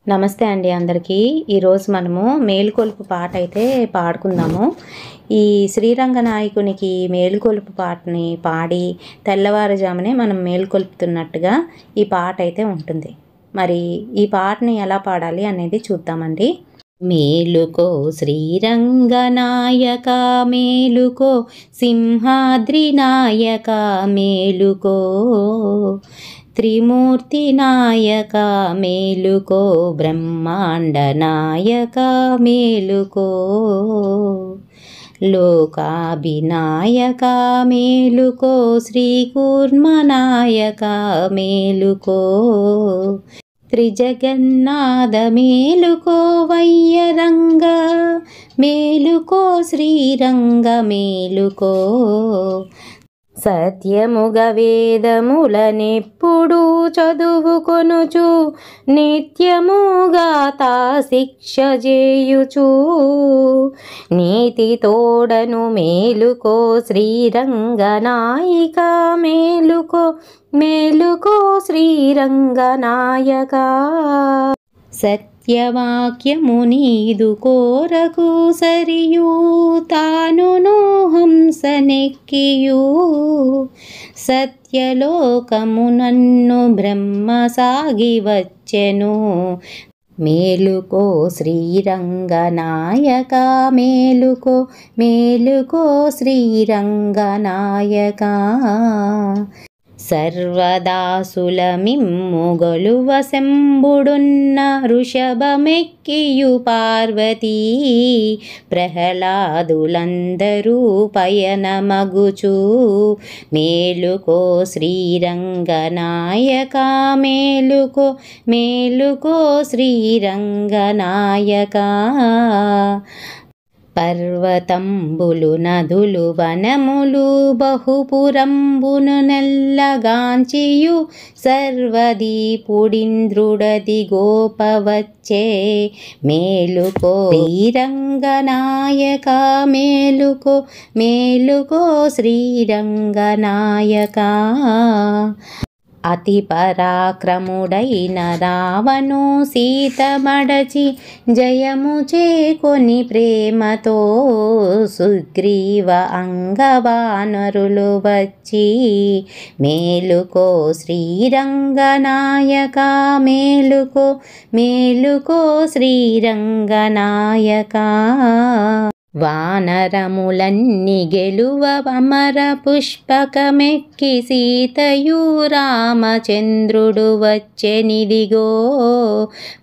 నమస్తే అండి అందరికీ. ఈరోజు మనము మేలుకొలుపు పాట అయితే పాడుకుందాము. ఈ శ్రీరంగ నాయకునికి మేలుకొలుపు పాటని పాడి తెల్లవారుజామునే మనం మేలుకొలుపుతున్నట్టుగా ఈ పాట అయితే ఉంటుంది. మరి ఈ పాటని ఎలా పాడాలి అనేది చూద్దామండి. మేలుకో శ్రీరంగ నాయక మేలుకో, సింహాద్రి నాయక మేలుకో, త్రిమూర్తి నాయక మేలుకో, బ్రహ్మాండ నాయక మేలుకో, లోకాభినాయక మేలుకో, శ్రీకూర్మ నాయక మేలుకో, త్రిజగన్నాథ మేలుకో, వయ్యరంగ మేలుకో, శ్రీరంగ మేలుకో, సత్యముగ వేదములనెప్పుడు చదువుకొనుచు, నిత్యముగాతా శిక్ష చేయుచు, నీతి తోడను మేలుకో, శ్రీరంగ నాయక మేలుకో, మేలుకో, శ్రీరంగ నాయక. సత్యవాక్యము నీదు కోరకు సరియు, తానును హంసనెక్కియు, సత్యలోకము నన్ను బ్రహ్మ సాగి వచ్చెను, మేలుకో శ్రీరంగ నాయక మేలుకో, మేలుకో, శ్రీరంగ నాయక. సర్వదాసుల మిమ్ము గొలువ శంభుడున్న వృషభమెక్కియు పార్వతీ, ప్రహ్లాదులందరూ పయనమగుచు, మేలుకో శ్రీరంగ నాయక మేలుకో, మేలుకో, శ్రీరంగ నాయక. పర్వతంబులు నదులు వనములు బహుపురంబును నెల్లగాంచియు, సర్వదీపుడింద్రుడది గోపవచ్చే, మేలుకో శ్రీరంగ నాయక మేలుకో, మేలుకో, శ్రీరంగ నాయక. అతి పరాక్రముడైన రావణు సీత మడచి, జయము చేకొని ప్రేమతో సుగ్రీవ అంగవానరులు వచ్చి, మేలుకో శ్రీరంగ నాయక మేలుకో, మేలుకో, శ్రీరంగ నాయక. వానరములన్ని గెలువ అమర పుష్పకమెక్కి, సీతయు రామచంద్రుడు వచ్చెనిదిగో,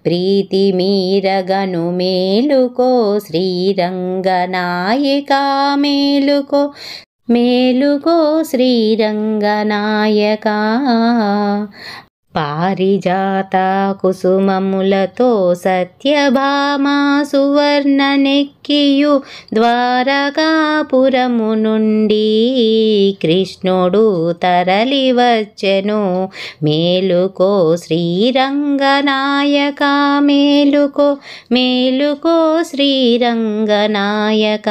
ప్రీతి మీరగను మేలుకో, శ్రీరంగ నాయక మేలుకో, మేలుకో, శ్రీరంగ నాయక. పారిజాత కుసుమములతో సత్యభామా సువర్ణనెక్కియు, ద్వారకాపురము నుండి కృష్ణుడు తరలి వచ్చెను, మేలుకో శ్రీరంగ నాయక మేలుకో, మేలుకో, శ్రీరంగ నాయక.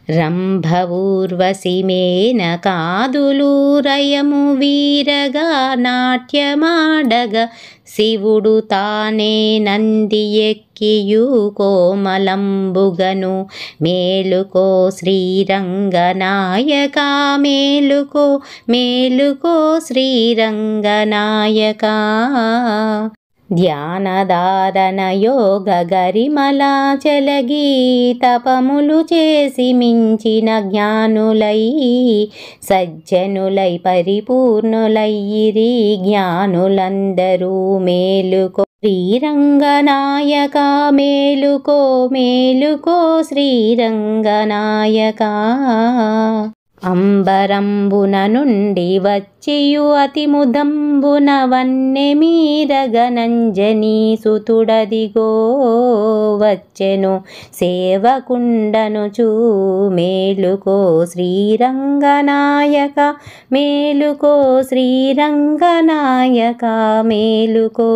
రంభఊర్వశి మేనకాదులు రయము వీరగా నాట్యమాడగా, శివుడు తానే నంది ఎక్కియు కోమలంబుగను, మేలుకో శ్రీరంగ నాయక మేలుకో, మేలుకో, శ్రీరంగ నాయక. ధ్యానధారణ యోగ గరిమల చెలగి, తపములు చేసి మించిన జ్ఞానులై, సజ్జనులై పరిపూర్ణులైరి జ్ఞానులందరూ, మేలుకో శ్రీరంగ నాయక మేలుకో, మేలుకో, శ్రీరంగ నాయక. అంబరంబున నుండి వచ్చియు అతి ముదంబున వన్నె మీరగనంజనీ సుతుడదిగో వచ్చెను, సేవకుండనుచు, మేలుకో శ్రీరంగ నాయక మేలుకో, శ్రీరంగ నాయక మేలుకో.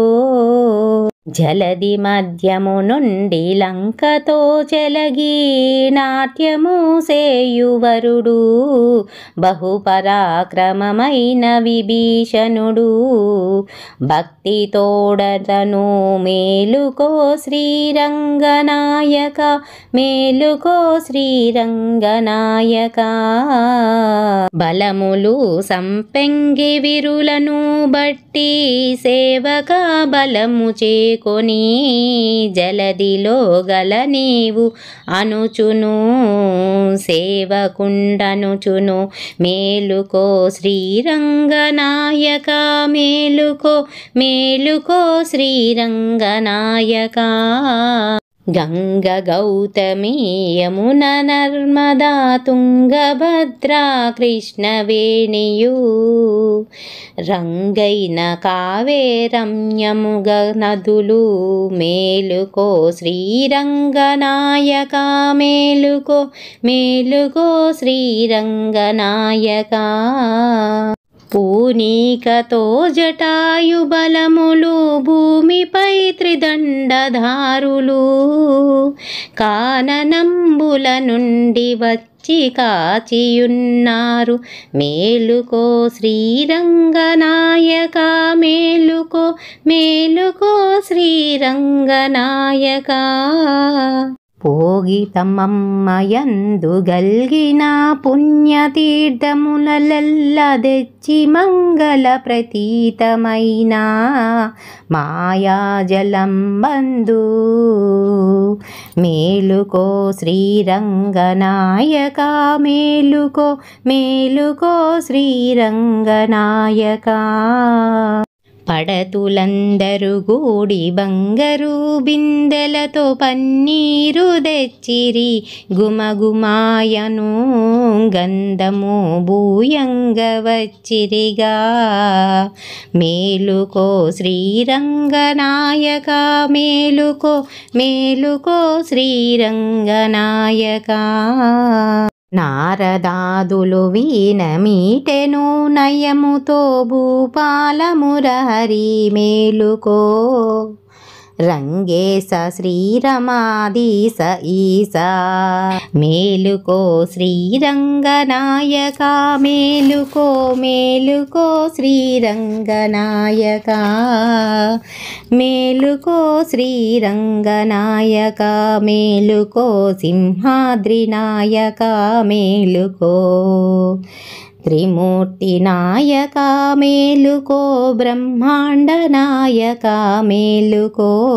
జలది మధ్యము నుండి లంకతో చెలగి నాట్యము సేయువరుడు బహుపరాక్రమమైన విభీషణుడు. భక్తి తోడతను మేలుకో శ్రీరంగనాయక, మేలుకో శ్రీరంగనాయక. బలములు సంపెంగి విరులను బట్టి సేవక బలము చేకొని జలదిలో గల నీవు అనుచును సేవకుండనుచును. మేలుకో శ్రీరంగనాయక, మేలుకో మేలుకో శ్రీరంగనాయక. గంగ గౌతమి యమున నర్మదా తుంగభద్రా కృష్ణవేణియు రంగైన కావేరమ్యముగ నదులు. మేలుకో శ్రీరంగనాయక, మేలుకో మేలుకో శ్రీరంగనాయక. పూనీకతో జటాయు బలములు భూమిపై త్రిదండధారులు కాననంబుల నుండి వచ్చి కాచియున్నారు. మేలుకో శ్రీరంగనాయక, మేలుకో మేలుకో శ్రీరంగనాయక. పోగితమమ్మయందు గల్గిన పుణ్యతీర్థములెల్ల తెచ్చి మంగళ ప్రతీతమైన మాయాజలం బందు. మేలుకో శ్రీరంగనాయక, మేలుకో మేలుకో శ్రీరంగనాయక. పడతులందరూ గూడి బంగారు బిందెలతో పన్నీరు తెచ్చిరి గుమగుమాయను గంధము భూయంగ వచ్చిరిగా. మేలుకో శ్రీరంగనాయక, మేలుకో మేలుకో శ్రీరంగనాయక. నారదాదులు వీణమీటెను నయముతో భూపాలమురహరి. మేలుకో రంగేశ శ్రీరమాదీశ ఈశా. మేలుకో శ్రీరంగనాయక, మేలుకో మేలుకో శ్రీరంగనాయక. మేలుకో శ్రీరంగనాయక, మేలుకో సింహాద్రినాయక. మేలుకో త్రిమూర్తి నాయక, మేలుకో బ్రహ్మాండ నాయక. మేలుకో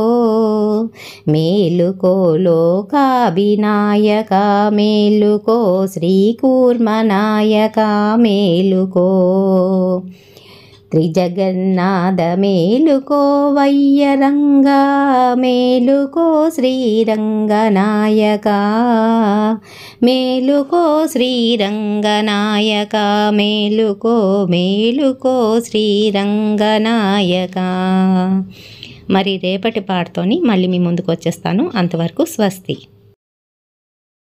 మేలుకో లోకాభినాయక. మేలుకో శ్రీకూర్మనాయక. మేలుకో త్రిజగన్నాథ. మేలుకో వయ్యరంగ, మేలుకో శ్రీరంగనాయక. మేలుకో శ్రీరంగనాయక, మేలుకో మేలుకో శ్రీరంగనాయక. మరి రేపటి పాటతోని మళ్ళీ మీ ముందుకు వచ్చేస్తాను. అంతవరకు స్వస్తి.